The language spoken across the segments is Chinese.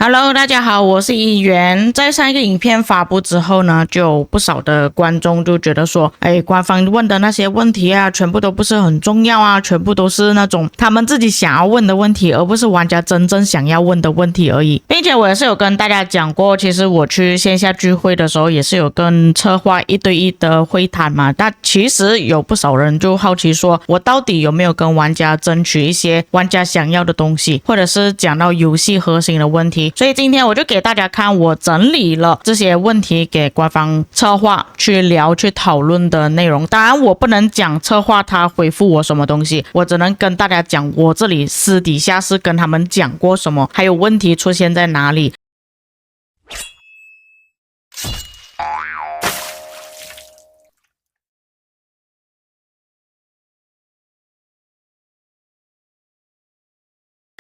Hello，大家好，我是议员。在上一个影片发布之后呢，就有不少的观众就觉得说，官方问的那些问题啊，全部都不是很重要啊，全部都是那种他们自己想要问的问题，而不是玩家真正想要问的问题而已。并且我也是有跟大家讲过，其实我去线下聚会的时候，也是有跟策划1对1的会谈嘛。但其实有不少人就好奇说，我到底有没有跟玩家争取一些玩家想要的东西，或者是讲到游戏核心的问题。所以今天我就给大家看我整理了这些问题给官方策划去聊去讨论的内容。当然我不能讲策划他回复我什么东西，我只能跟大家讲我这里私底下是跟他们讲过什么，还有问题出现在哪里。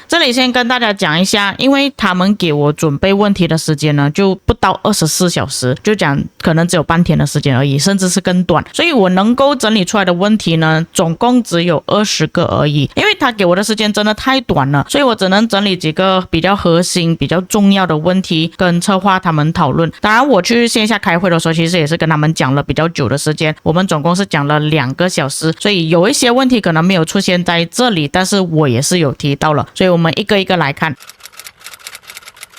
这里先跟大家讲一下，因为他们给我准备问题的时间呢，就不到24小时，就讲可能只有半天的时间而已，甚至是更短。所以我能够整理出来的问题呢，总共只有20个而已。因为他给我的时间真的太短了，所以我只能整理几个比较核心、比较重要的问题跟策划他们讨论。当然，我去线下开会的时候，其实也是跟他们讲了比较久的时间，我们总共是讲了2个小时，所以有一些问题可能没有出现在这里，但是我也是有提到了，所以我们一个一个来看。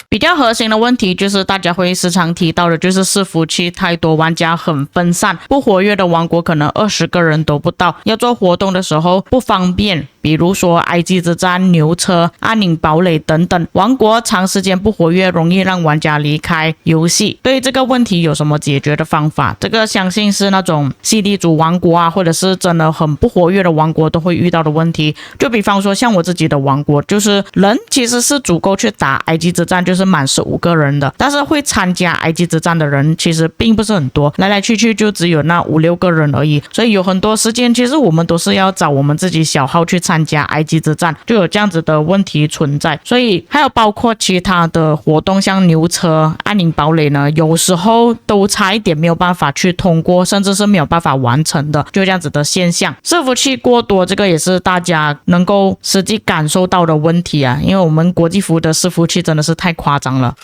比较核心的问题就是大家会时常提到的，就是伺服器太多，玩家很分散，不活跃的王国可能20个人都不到，要做活动的时候不方便，比如说埃及之战、牛车、暗影堡垒等等，王国长时间不活跃，容易让玩家离开游戏。对于这个问题有什么解决的方法？这个相信是那种 CD 主王国啊，或者是真的很不活跃的王国都会遇到的问题。就比方说像我自己的王国，就是人其实是足够去打埃及之战，就是满15个人的，但是会参加埃及之战的人其实并不是很多，来来去去就只有那5-6个人而已。所以有很多时间其实我们都是要找我们自己小号去参加埃及之战，就有这样子的问题存在。所以还有包括其他的活动，像牛车、暗影堡垒呢，有时候都差一点没有办法去通过，甚至是没有办法完成的，就这样子的现象。伺服器过多，这个也是大家能够实际感受到的问题啊，因为我们国际服的伺服器真的是太夸张了。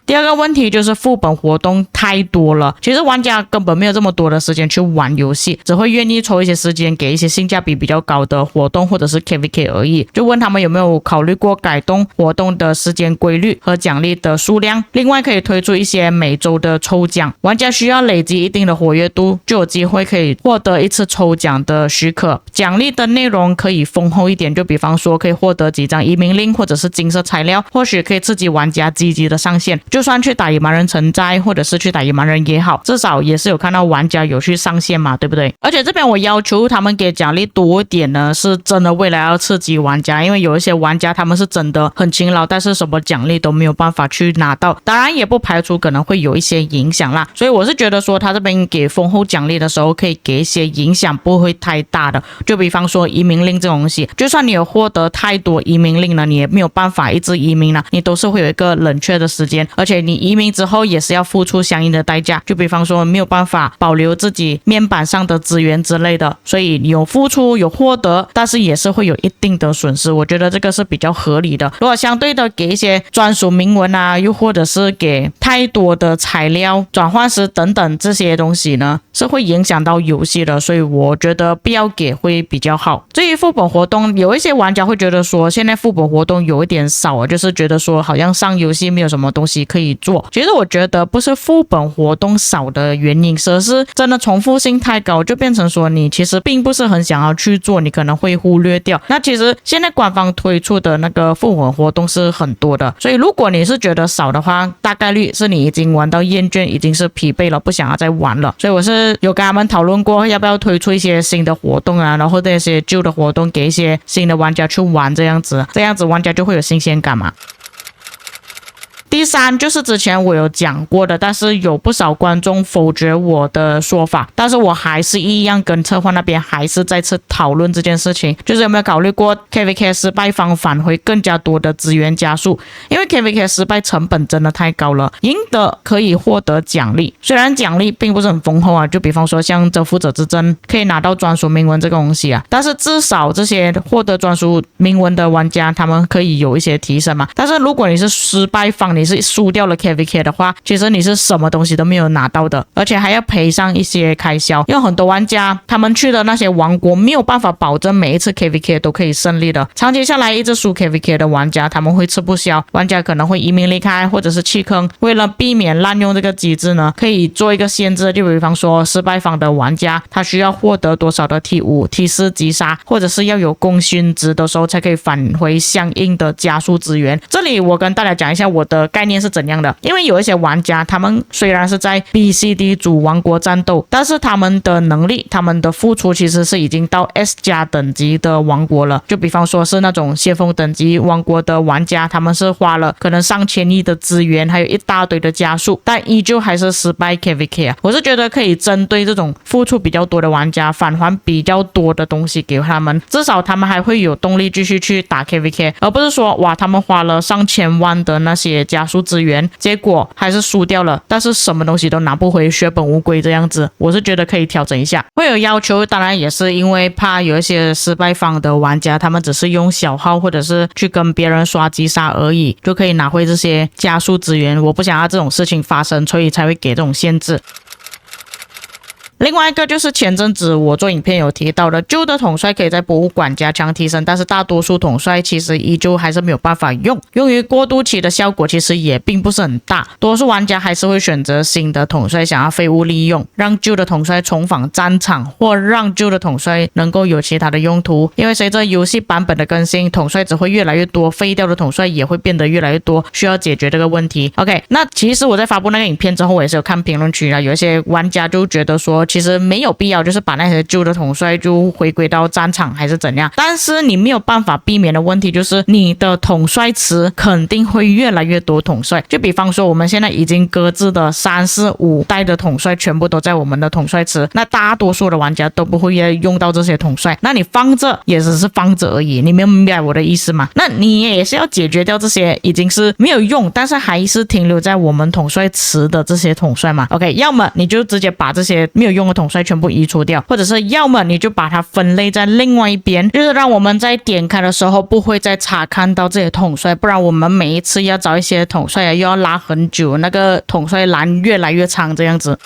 第二个问题就是副本活动太多了，其实玩家根本没有这么多的时间去玩游戏，只会愿意抽一些时间给一些性价比比较高的活动或者是 KVK 而已。就问他们有没有考虑过改动活动的时间规律和奖励的数量，另外可以推出一些每周的抽奖，玩家需要累积一定的活跃度，就有机会可以获得一次抽奖的许可。奖励的内容可以丰厚一点，就比方说可以获得几张移民令或者是金色材料，或许可以刺激玩家积极的上线。就算去打野蛮人城寨或者是去打野蛮人也好，至少也是有看到玩家有去上线嘛，对不对？而且这边我要求他们给奖励多一点呢，是真的为了要刺激玩家，因为有一些玩家他们是真的很勤劳，但是什么奖励都没有办法去拿到，当然也不排除可能会有一些影响啦。所以我是觉得说他这边给丰厚奖励的时候，可以给一些影响不会太大的，就比方说移民令这种东西，就算你有获得太多移民令了，你也没有办法一直移民了，你都是会有一个冷却的时间，而且你移民之后也是要付出相应的代价，就比方说没有办法保留自己面板上的资源之类的，所以有付出有获得，但是也是会有一定的损失，我觉得这个是比较合理的。如果相对的给一些专属铭文啊，又或者是给太多的材料、转换石等等这些东西呢，是会影响到游戏的，所以我觉得不要给会比较好。至于副本活动，有一些玩家会觉得说现在副本活动有一点少，就是觉得说好像上游戏没有什么东西可以做。其实我觉得不是副本活动少的原因，而是真的重复性太高，就变成说你其实并不是很想要去做，你可能会忽略掉。那其实现在官方推出的那个副本活动是很多的，所以如果你是觉得少的话，大概率是你已经玩到厌倦，已经是疲惫了，不想要再玩了。所以我是有跟他们讨论过要不要推出一些新的活动啊，然后这些旧的活动给一些新的玩家去玩，这样子玩家就会有新鲜感嘛。第三就是之前我有讲过的，但是有不少观众否决我的说法，但是我还是一样跟策划那边还是再次讨论这件事情，就是有没有考虑过 KVK 失败方返回更加多的资源加速，因为 KVK 失败成本真的太高了，赢得可以获得奖励，虽然奖励并不是很丰厚啊，就比方说像征服者之争可以拿到专属铭文这个东西啊，但是至少这些获得专属铭文的玩家他们可以有一些提升嘛。但是如果你是失败方，你是输掉了 KVK 的话，其实你是什么东西都没有拿到的，而且还要赔上一些开销，因为很多玩家他们去的那些王国没有办法保证每一次 KVK 都可以胜利的，长期下来一直输 KVK 的玩家他们会吃不消，玩家可能会移民离开或者是弃坑。为了避免滥用这个机制呢，可以做一个限制，就比方说失败方的玩家他需要获得多少的 T5 T4 击杀，或者是要有功勋值的时候才可以返回相应的加速资源。这里我跟大家讲一下我的概念是怎样的，因为有一些玩家他们虽然是在 BCD 主王国战斗，但是他们的能力他们的付出其实是已经到 S 加等级的王国了，就比方说是那种先锋等级王国的玩家，他们是花了可能上千亿的资源还有一大堆的加速，但依旧还是失败 KVK 啊。我是觉得可以针对这种付出比较多的玩家返还比较多的东西给他们，至少他们还会有动力继续去打 KVK， 而不是说哇他们花了上千万的那些加速资源，结果还是输掉了，但是什么东西都拿不回，血本无归这样子。我是觉得可以调整一下。会有要求当然也是因为怕有一些失败方的玩家他们只是用小号或者是去跟别人刷击杀而已就可以拿回这些加速资源，我不想要这种事情发生，所以才会给这种限制。另外一个就是前阵子我做影片有提到的，旧的统帅可以在博物馆加强提升，但是大多数统帅其实依旧还是没有办法用于过渡期的效果其实也并不是很大，多数玩家还是会选择新的统帅想要废物利用，让旧的统帅重返战场，或让旧的统帅能够有其他的用途。因为随着游戏版本的更新，统帅只会越来越多，废掉的统帅也会变得越来越多，需要解决这个问题。 OK， 那其实我在发布那个影片之后，我也是有看评论区啊，有一些玩家就觉得说其实没有必要就是把那些旧的统帅就回归到战场还是怎样，但是你没有办法避免的问题就是你的统帅池肯定会越来越多统帅，就比方说我们现在已经搁置的3、4、5代的统帅全部都在我们的统帅池，那大多数的玩家都不会用到这些统帅，那你放着也只是放着而已，你没有明白我的意思吗？那你也是要解决掉这些已经是没有用但是还是停留在我们统帅池的这些统帅嘛。 OK， 要么你就直接把这些没有用的统帅全部移除掉，或者是要么你就把它分类在另外一边，就是让我们在点开的时候不会再查看到这些统帅，不然我们每一次要找一些统帅又要拉很久，那个统帅栏越来越长这样子。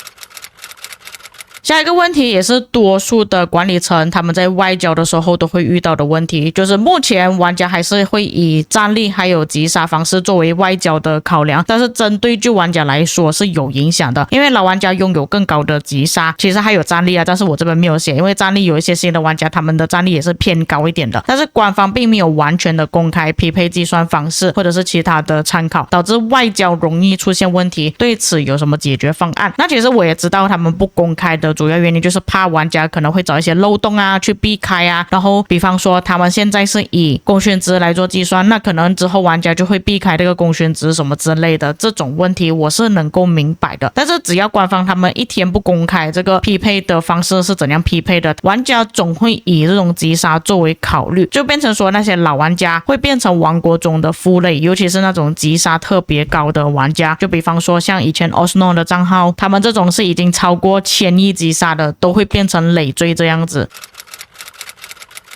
下一个问题也是多数的管理层他们在外交的时候都会遇到的问题，就是目前玩家还是会以战力还有击杀方式作为外交的考量，但是针对旧玩家来说是有影响的，因为老玩家拥有更高的击杀，其实还有战力啊，但是我这边没有写，因为战力有一些新的玩家他们的战力也是偏高一点的，但是官方并没有完全的公开匹配计算方式或者是其他的参考，导致外交容易出现问题，对此有什么解决方案？那其实我也知道他们不公开的主要原因就是怕玩家可能会找一些漏洞啊去避开啊，然后比方说他们现在是以功勋值来做计算，那可能之后玩家就会避开这个功勋值什么之类的，这种问题我是能够明白的，但是只要官方他们一天不公开这个匹配的方式是怎样匹配的，玩家总会以这种击杀作为考虑，就变成说那些老玩家会变成王国中的负累，尤其是那种击杀特别高的玩家，就比方说像以前 Osno 的账号，他们这种是已经超过1000亿击杀的都会变成累赘这样子。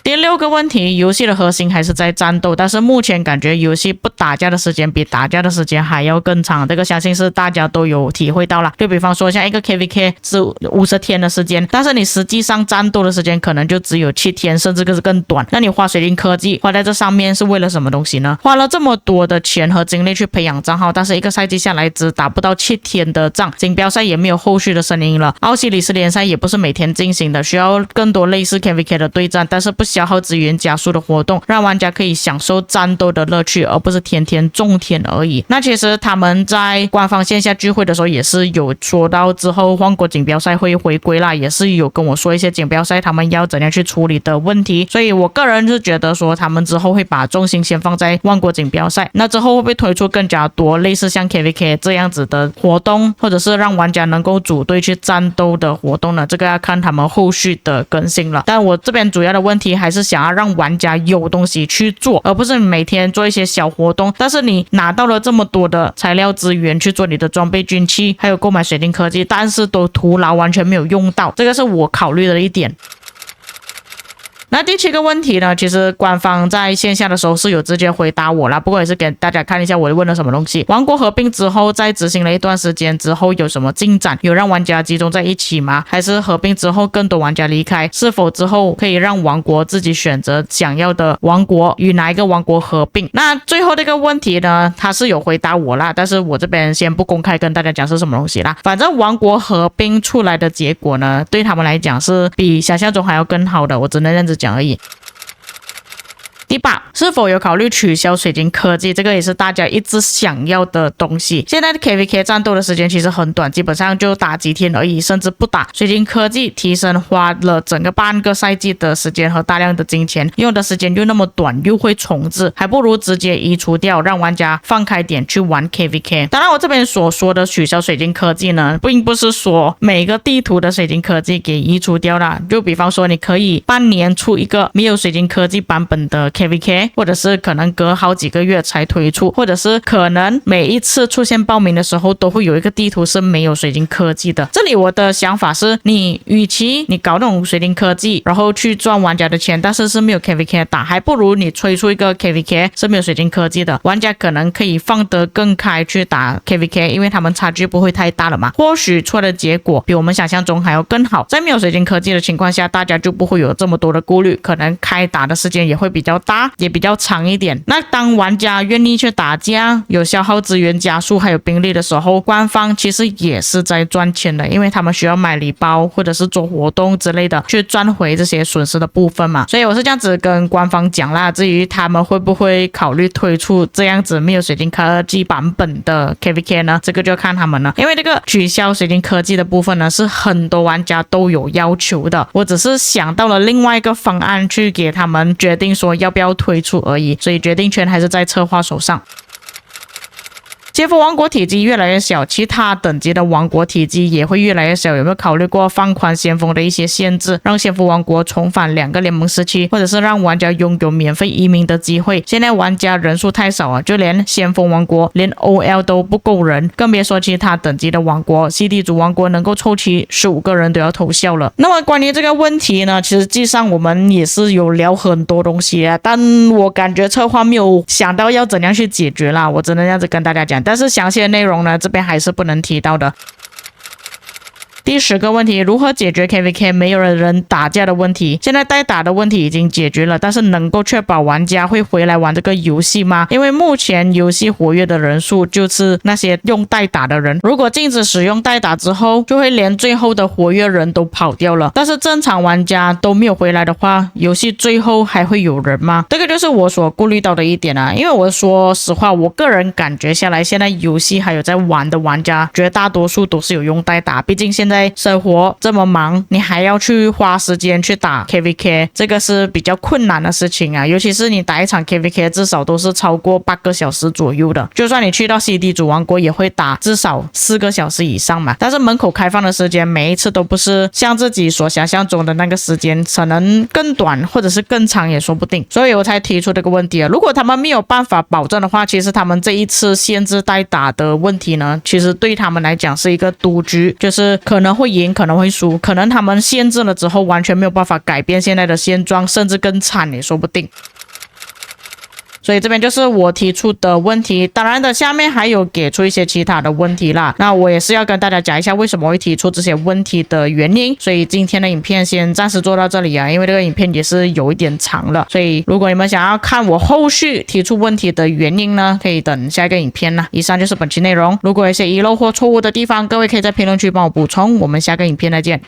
第6个问题，游戏的核心还是在战斗，但是目前感觉游戏不打架的时间比打架的时间还要更长，这个相信是大家都有体会到了。就比方说像一个 KVK 是50天的时间，但是你实际上战斗的时间可能就只有7天甚至更短，那你花水晶科技花在这上面是为了什么东西呢？花了这么多的钱和精力去培养账号，但是一个赛季下来只打不到7天的仗，锦标赛也没有后续的声音了，奥西里斯联赛也不是每天进行的，需要更多类似 KVK 的对战，但是不晓消耗资源加速的活动，让玩家可以享受战斗的乐趣，而不是天天种田而已。那其实他们在官方线下聚会的时候也是有说到之后万国锦标赛会回归啦，也是有跟我说一些锦标赛他们要怎样去处理的问题，所以我个人是觉得说他们之后会把重心先放在万国锦标赛，那之后会不会推出更加多类似像 KVK 这样子的活动，或者是让玩家能够组队去战斗的活动呢？这个要看他们后续的更新了。但我这边主要的问题还是想要让玩家有东西去做，而不是每天做一些小活动，但是你拿到了这么多的材料资源去做你的装备军器，还有购买水晶科技，但是都徒劳，完全没有用到，这个是我考虑的一点。那第7个问题呢，其实官方在线下的时候是有直接回答我啦，不过也是给大家看一下我问了什么东西。王国合并之后，在执行了一段时间之后有什么进展？有让玩家集中在一起吗？还是合并之后更多玩家离开？是否之后可以让王国自己选择想要的王国与哪一个王国合并？那最后这个问题呢，他是有回答我啦，但是我这边先不公开跟大家讲是什么东西啦。反正王国合并出来的结果呢，对他们来讲是比想象中还要更好的，我只能这样子讲而已。第8，是否有考虑取消水晶科技？这个也是大家一直想要的东西。现在的 KVK 战斗的时间其实很短，基本上就打几天而已，甚至不打。水晶科技提升花了整个半个赛季的时间和大量的金钱，用的时间又那么短，又会重置，还不如直接移除掉，让玩家放开点去玩 KVK。当然我这边所说的取消水晶科技呢，并不是说每个地图的水晶科技给移除掉了，就比方说你可以半年出一个没有水晶科技版本的KVK， 或者是可能隔好几个月才推出，或者是可能每一次出现报名的时候都会有一个地图是没有水晶科技的。这里我的想法是，你与其你搞那种水晶科技然后去赚玩家的钱，但是没有 KVK 打，还不如你推出一个 KVK 是没有水晶科技的，玩家可能可以放得更开去打 KVK， 因为他们差距不会太大了嘛。或许出来的结果比我们想象中还要更好。在没有水晶科技的情况下，大家就不会有这么多的顾虑，可能开打的时间也会比较大，也比较长一点。那当玩家愿意去打架，有消耗资源加速还有兵力的时候，官方其实也是在赚钱的，因为他们需要买礼包或者是做活动之类的去赚回这些损失的部分嘛。所以我是这样子跟官方讲啦，至于他们会不会考虑推出这样子没有水晶科技版本的 KVK 呢，这个就看他们了。因为这个取消水晶科技的部分呢，是很多玩家都有要求的，我只是想到了另外一个方案去给他们决定说要不要推出而已，所以决定权还是在策划手上。先锋王国体积越来越小，其他等级的王国体积也会越来越小，有没有考虑过放宽先锋的一些限制，让先锋王国重返2个联盟时期，或者是让玩家拥有免费移民的机会？现在玩家人数太少啊，就连先锋王国连 OL 都不够人，更别说其他等级的王国。西地主王国能够凑齐15个人都要偷笑了。那么关于这个问题呢，其实际上我们也是有聊很多东西啊，但我感觉策划没有想到要怎样去解决啦，我只能这样子跟大家讲，但是详细的内容呢，这边还是不能提到的。第10个问题，如何解决 KVK 没有人打架的问题？现在代打的问题已经解决了，但是能够确保玩家会回来玩这个游戏吗？因为目前游戏活跃的人数就是那些用代打的人，如果禁止使用代打之后，就会连最后的活跃人都跑掉了。但是正常玩家都没有回来的话，游戏最后还会有人吗？这个就是我所顾虑到的一点啊。因为我说实话，我个人感觉下来，现在游戏还有在玩的玩家，绝大多数都是有用代打，毕竟现在生活这么忙，你还要去花时间去打 KVK， 这个是比较困难的事情啊。尤其是你打一场 KVK 至少都是超过8个小时左右的，就算你去到西地主王国也会打至少4个小时以上嘛。但是门口开放的时间每一次都不是像自己所想象中的那个时间，可能更短或者是更长也说不定，所以我才提出这个问题啊。如果他们没有办法保证的话，其实他们这一次限制代打的问题呢，其实对他们来讲是一个赌局，就是可能会赢可能会输，可能他们限制了之后完全没有办法改变现在的现状，甚至更惨也说不定。所以这边就是我提出的问题，当然的下面还有给出一些其他的问题啦，那我也是要跟大家讲一下为什么会提出这些问题的原因。所以今天的影片先暂时做到这里啊，因为这个影片也是有一点长了，所以如果你们想要看我后续提出问题的原因呢，可以等下一个影片啦。以上就是本期内容，如果有些遗漏或错误的地方，各位可以在评论区帮我补充，我们下个影片再见。